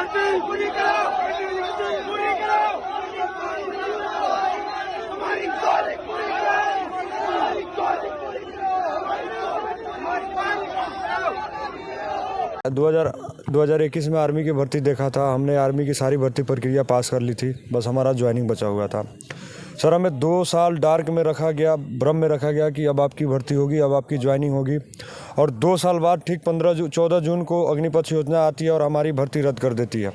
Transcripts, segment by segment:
दो 2021 में आर्मी की भर्ती देखा था हमने। आर्मी की सारी भर्ती प्रक्रिया पास कर ली थी, बस हमारा ज्वाइनिंग बचा हुआ था। सर हमें 2 साल डार्क में रखा गया, भ्रम में रखा गया कि अब आपकी भर्ती होगी, अब आपकी ज्वाइनिंग होगी। और 2 साल बाद ठीक 14 जून को अग्निपथ योजना आती है और हमारी भर्ती रद्द कर देती है।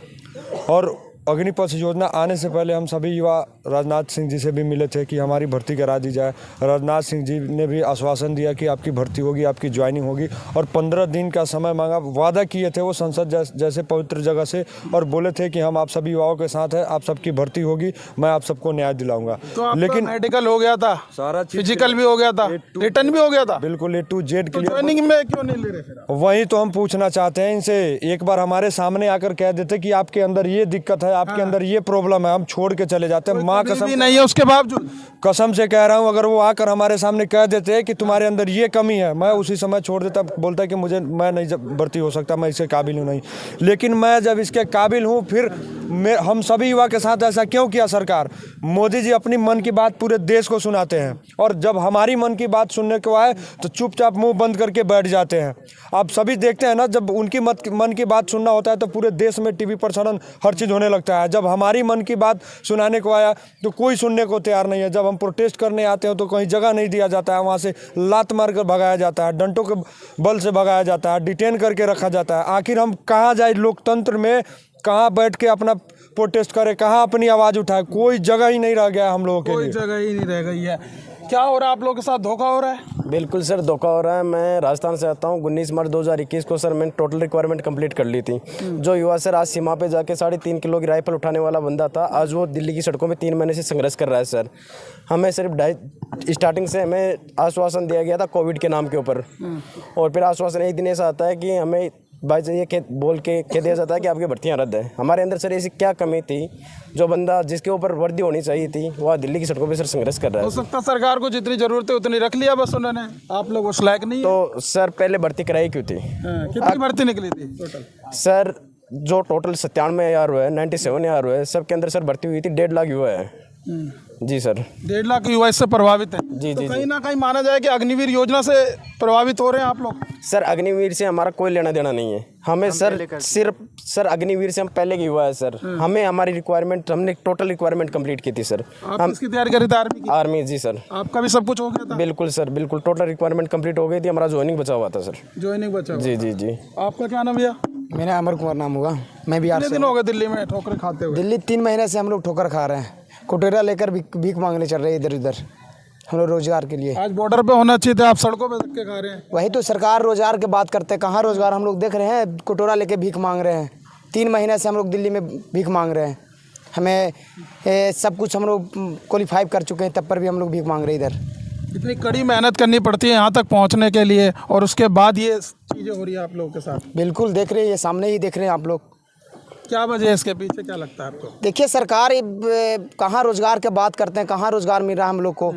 और अग्निपथ योजना आने से पहले हम सभी युवा राजनाथ सिंह जी से भी मिले थे कि हमारी भर्ती करा दी जाए। राजनाथ सिंह जी ने भी आश्वासन दिया कि आपकी भर्ती होगी, आपकी ज्वाइनिंग होगी, और 15 दिन का समय मांगा। वादा किए थे वो संसद जैसे पवित्र जगह से, और बोले थे कि हम आप सभी युवाओं के साथ हैं, आप सबकी भर्ती होगी, मैं आप सबको न्याय दिलाऊंगा। तो लेकिन मेडिकल हो गया था, सारा फिजिकल भी हो गया था, रिटर्न भी हो गया था, बिल्कुल A to Z clear. Joining में क्यों नहीं ले रहे फिर? वही तो हम पूछना चाहते हैं इनसे। एक बार हमारे सामने आकर कह देते कि आपके अंदर ये दिक्कत है, आपके अंदर ये प्रॉब्लम है, हम छोड़ के चले जाते हैं। माँ कसम भी नहीं है उसके बावजूद, कसम से कह रहा हूँ, अगर वो आकर हमारे सामने कह देते कि तुम्हारे अंदर ये कमी है, मैं उसी समय छोड़ देता। बोलता है कि मैं नहीं भर्ती हो सकता, मैं इसके काबिल हूँ नहीं। लेकिन मैं जब इसके काबिल हूँ, फिर हम सभी युवा के साथ ऐसा क्यों किया सरकार? मोदी जी अपनी मन की बात पूरे देश को सुनाते हैं, और जब हमारी मन की बात सुनने को आए तो चुपचाप मुंह बंद करके बैठ जाते हैं। आप सभी देखते हैं ना, जब उनकी मन की बात सुनना होता है तो पूरे देश में टीवी प्रसारण हर चीज़ होने लगता है। जब हमारी मन की बात सुनाने को आया तो कोई सुनने को तैयार नहीं है। जब हम प्रोटेस्ट करने आते हैं तो कहीं जगह नहीं दिया जाता है, वहाँ से लात मार कर भगाया जाता है, डंटों के बल से भगाया जाता है, डिटेन करके रखा जाता है। आखिर हम कहाँ जाए लोकतंत्र में? कहाँ बैठ के अपना प्रोटेस्ट करें, कहाँ अपनी आवाज़ उठाए? कोई जगह ही नहीं रह गया हम लोगों के लिए। कोई जगह ही नहीं रह गई है। क्या हो रहा है आप लोगों के साथ? धोखा हो रहा है? बिल्कुल सर, धोखा हो रहा है। मैं राजस्थान से आता हूँ। 19 मार्च 2021 को सर मैंने टोटल रिक्वायरमेंट कंप्लीट कर ली थी। जो युवा सर आज सीमा पे जाके 3.5 किलो की राइफल उठाने वाला बंदा था, आज वो दिल्ली की सड़कों में 3 महीने से संघर्ष कर रहा है सर। हमें सिर्फ स्टार्टिंग से हमें आश्वासन दिया गया था कोविड के नाम के ऊपर, और फिर आश्वासन एक दिन ऐसा आता है कि हमें भाई ये बोल के कह दिया जाता है कि आपकी भर्तियाँ रद्द है। हमारे अंदर सर ऐसी क्या कमी थी? जो बंदा जिसके ऊपर वर्दी होनी चाहिए थी वह दिल्ली की सड़कों पे सर संघर्ष कर रहा है। हो सकता सरकार को जितनी जरूरत है उतनी रख लिया, बस उन्होंने। आप लोग उस लायक नहीं है। तो सर पहले भर्ती कराई क्यों थी? कितनी भर्ती निकली थी टोटल? सर जो टोटल 97,000 हुआ है, 97,000 हुआ है, सबके अंदर सर भर्ती हुई थी 1.5 लाख युवा है। जी सर, 1.5 लाख युवा इससे प्रभावित है। जी तो जी कहीं ना कहीं माना जाए कि अग्निवीर योजना से प्रभावित हो रहे हैं आप लोग। सर अग्निवीर से हमारा कोई लेना देना नहीं है। हमें सर सिर्फ सर अग्निवीर से हम पहले के युवा है सर। हमें हमारी रिक्वायरमेंट, हमने टोटल रिक्वायरमेंट कंप्लीट की थी सर। आप किसकी तैयारी कर रहे थे? आर्मी की? आर्मी जी सर। आपका भी सब कुछ हो गया था? बिल्कुल सर, बिल्कुल टोटल रिक्वायरमेंट कंप्लीट हो गई थी। हमारा ज्वाइनिंग बचा हुआ था सर। ज्वाइनिंग बचा? जी जी जी। आपका क्या नाम भैया? मेरा अमर कुमार नाम होगा। मैं बिहार से। कितने दिन हो गए दिल्ली में ठोकर खाते हुए? दिल्ली 3 महीने से हम लोग ठोकर खा रहे हैं। कुटेरा लेकर भीख मांगने चल रहे हैं इधर उधर हम लोग रोजगार के लिए। आज बॉर्डर पे होना चाहिए था, आप सड़कों पे धक्के खा रहे हैं। वही तो सरकार रोजगार की बात करते हैं, कहाँ रोजगार? हम लोग देख रहे हैं कटोरा लेके भीख मांग रहे हैं। 3 महीने से हम लोग दिल्ली में भीख मांग रहे हैं। हमें सब कुछ हम लोग क्वालिफाई कर चुके हैं, तब पर भी हम लोग भीख मांग रहे हैं इधर। इतनी कड़ी मेहनत करनी पड़ती है यहाँ तक पहुँचने के लिए, और उसके बाद ये चीज़ें हो रही है आप लोगों के साथ। बिल्कुल देख रहे हैं, ये सामने ही देख रहे हैं आप लोग। क्या वजह है इसके पीछे, क्या लगता है आपको? देखिए सरकार कहाँ रोजगार की बात करते हैं, कहाँ रोजगार मिल रहा है हम लोग को।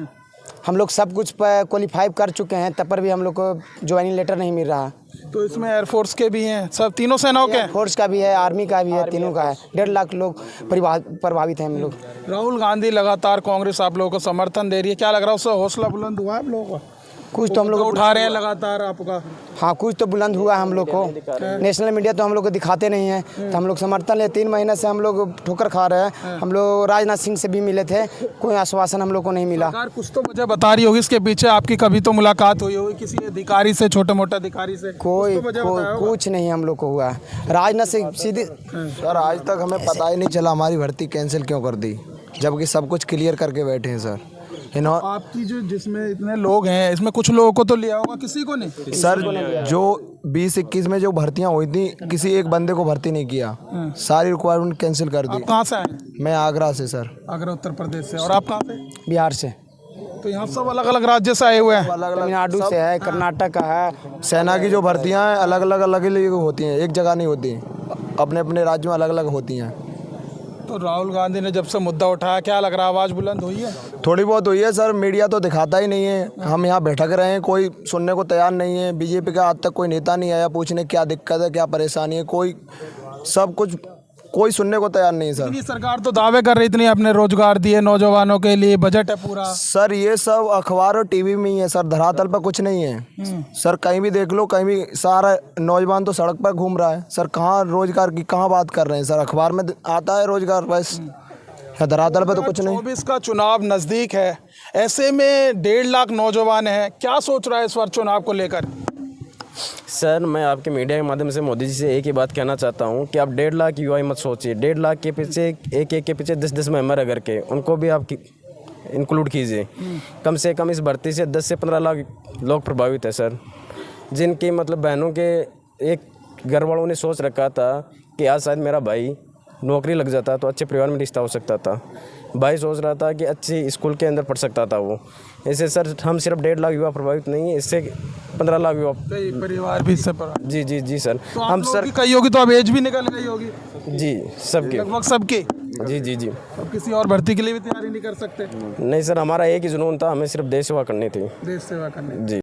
हम लोग सब कुछ क्वालिफाई कर चुके हैं, तब पर भी हम लोग को ज्वाइनिंग लेटर नहीं मिल रहा। तो इसमें एयरफोर्स के भी हैं, सब तीनों सेनाओं के? फोर्स का भी है, आर्मी का भी है, तीनों का है। 1.5 लाख लोग प्रभावित हैं हम लोग। राहुल गांधी लगातार कांग्रेस आप लोगों को समर्थन दे रही है, क्या लग रहा है उससे हौसला बुलंद हुआ है आप लोगों का? कुछ तो हम लोग उठा रहे हैं लगातार आपका। हाँ, कुछ तो बुलंद हुआ है हम लोग को। नेशनल मीडिया तो हम लोग को दिखाते नहीं है, तो हम लोग समर्थन ले। 3 महीने से हम लोग ठोकर खा रहे हैं। हम लोग राजनाथ सिंह से भी मिले थे, कोई आश्वासन हम लोग को नहीं मिला। सरकार कुछ तो वजह बता रही होगी इसके पीछे। आपकी कभी तो मुलाकात हुई होगी किसी अधिकारी से, छोटे मोटे अधिकारी से? कुछ नहीं हम लोग को हुआ। राजनाथ सिंह सीधे सर आज तक हमें पता ही नहीं चला हमारी भर्ती कैंसिल क्यों कर दी, जबकि सब कुछ क्लियर करके बैठे हैं सर। आपकी जो जिसमें इतने लोग हैं, इसमें कुछ लोगों को तो लिया होगा, किसी को नहीं? सर जो 2021 में जो भर्तियां हुई थी, किसी एक बंदे को भर्ती नहीं किया, सारी रिक्वायरमेंट कैंसिल कर दी। आप कहाँ से आए? मैं आगरा से सर। आगरा उत्तर प्रदेश से। और आप कहाँ से? बिहार से। तो यहाँ सब अलग अलग राज्य से आए हुए हैं? तमिलनाडु से है, कर्नाटक का है। सेना की जो भर्तियां हैं अलग अलग होती हैं, एक जगह नहीं होती, अपने अपने राज्यों में अलग अलग होती हैं। तो राहुल गांधी ने जब से मुद्दा उठाया, क्या लग रहा है आवाज़ बुलंद हुई है? थोड़ी बहुत हुई है सर, मीडिया तो दिखाता ही नहीं है। हम यहाँ बैठक रहे हैं, कोई सुनने को तैयार नहीं है। बीजेपी का आज तक कोई नेता नहीं आया पूछने क्या दिक्कत है, क्या परेशानी है। कोई सब कुछ कोई सुनने को तैयार नहीं है सर। ये सरकार तो दावे कर रही, इतनी अपने रोजगार दिए नौजवानों के लिए, बजट है पूरा। सर ये सब अखबार और टीवी में ही है सर, धरातल पर कुछ नहीं है सर। कहीं भी देख लो, कहीं भी सारा नौजवान तो सड़क पर घूम रहा है सर। कहाँ रोजगार की कहाँ बात कर रहे हैं सर? अखबार में आता है रोजगार बस, धरातल पर तो कुछ नहीं। 24 का चुनाव नजदीक है, ऐसे में 1.5 लाख नौजवान हैं, क्या सोच रहा है इस बार चुनाव को लेकर? सर मैं आपके मीडिया के माध्यम से मोदी जी से एक ही बात कहना चाहता हूँ कि आप 1.5 लाख युवा मत सोचिए। 1.5 लाख के पीछे एक के पीछे 10 मेंबर अगर के, उनको भी आप इंक्लूड कीजिए। कम से कम इस भर्ती से 10 से 15 लाख लोग प्रभावित है सर, जिनकी मतलब बहनों के एक घर वालों ने सोच रखा था कि आज शायद मेरा भाई नौकरी लग जाता तो अच्छे परिवार में रिश्ता हो सकता था। भाई सोच रहा था कि अच्छी स्कूल के अंदर पढ़ सकता था वो। ऐसे सर हम सिर्फ 1.5 लाख युवा प्रभावित नहीं है, इससे 15 लाख युवा परिवार भी इससे प्रभावित। जी जी जी सर। तो हम सर कही होगी तो अब एज भी निकल गई होगी जी सबके, लगभग सबकी। जी जी जी। अब किसी और भर्ती के लिए भी तैयारी नहीं कर सकते? नहीं सर, हमारा एक ही जुनून था, हमें सिर्फ देश सेवा करनी थी। देश सेवा करने। जी।